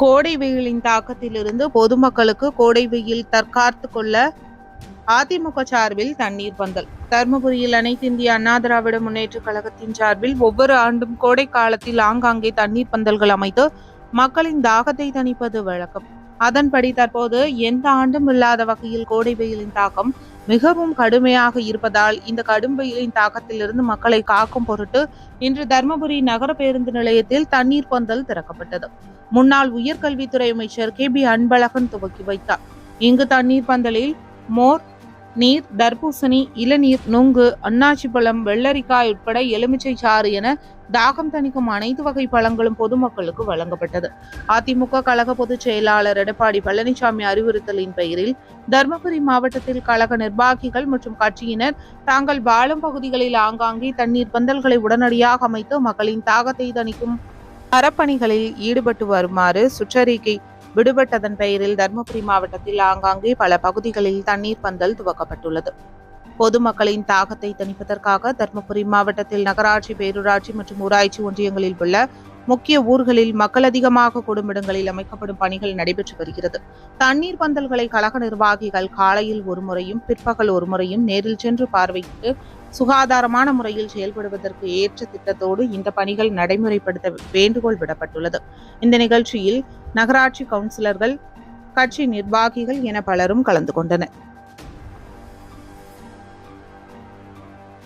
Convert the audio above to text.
கோடை வெயிலின் தாக்கத்திலிருந்து பொதுமக்களுக்கு கோடை வெயில் தற்காத்து கொள்ள அதிமுக சார்பில் தண்ணீர் பந்தல். தர்மபுரியில் அனைத்து இந்திய அண்ணா திராவிட முன்னேற்ற கழகத்தின் சார்பில் ஒவ்வொரு ஆண்டும் கோடை காலத்தில் ஆங்காங்கே தண்ணீர் பந்தல்கள் அமைத்து மக்களின் தாகத்தை தணிப்பது வழக்கம். அதன்படி தற்போது எந்த ஆண்டும் இல்லாத வகையில் கோடை வெயிலின் தாக்கம் மிகவும் கடுமையாக இருப்பதால் இந்த கடும் வெயிலின் தாக்கத்திலிருந்து மக்களை காக்கும் பொருட்டு இன்று தர்மபுரி நகர பேருந்து நிலையத்தில் தண்ணீர் பந்தல் திறக்கப்பட்டது. முன்னாள் உயர்கல்வித்துறை அமைச்சர் KB அன்பழகன் துவக்கி வைத்தார். இங்கு தண்ணீர் பந்தலில் மோர், நீர், தர்பூசணி, இளநீர், நுங்கு, அன்னாச்சி பழம், வெள்ளரிக்காய் உட்பட எலுமிச்சை சாறு என தாகம் தணிக்கும் அனைத்து வகை பழங்களும் பொதுமக்களுக்கு வழங்கப்பட்டது. அதிமுக கழக பொதுச் செயலாளர் எடப்பாடி பழனிசாமி அறிவுறுத்தலின் பெயரில் தர்மபுரி மாவட்டத்தில் கழக நிர்வாகிகள் மற்றும் கட்சியினர் தாங்கள் வாழும் பகுதிகளில் ஆங்காங்கே தண்ணீர் பந்தல்களை உடனடியாக அமைத்து மக்களின் தாகத்தை தணிக்கும் அறப்பணிகளில் ஈடுபட்டு வருமாறு சுற்றறிக்கை விடுபட்டதன் பெயரில் தர்மபுரி மாவட்டத்தில் ஆங்காங்கே பல பகுதிகளில் தண்ணீர் பந்தல் துவக்கப்பட்டுள்ளது. பொதுமக்களின் தாகத்தை தணிப்பதற்காக தர்மபுரி மாவட்டத்தில் நகராட்சி, பேரூராட்சி மற்றும் ஊராட்சி ஒன்றியங்களில் உள்ள முக்கிய ஊர்களில் மக்கள் அதிகமாக கூடும் இடங்களில் அமைக்கப்படும் பணிகள் நடைபெற்று வருகிறது. தண்ணீர் பந்தல்களை கழக நிர்வாகிகள் காலையில் ஒரு முறையும் பிற்பகல் ஒரு முறையும் நேரில் சென்று பார்வையிட்டு சுகாதாரமான முறையில் செயல்படுவதற்கு ஏற்ற திட்டத்தோடு இந்த பணிகள் நடைமுறைப்படுத்த வேண்டுகோள் விடப்பட்டுள்ளது. இந்த நிகழ்ச்சியில் நகராட்சி கவுன்சிலர்கள், கட்சி நிர்வாகிகள் என பலரும் கலந்து கொண்டனர்.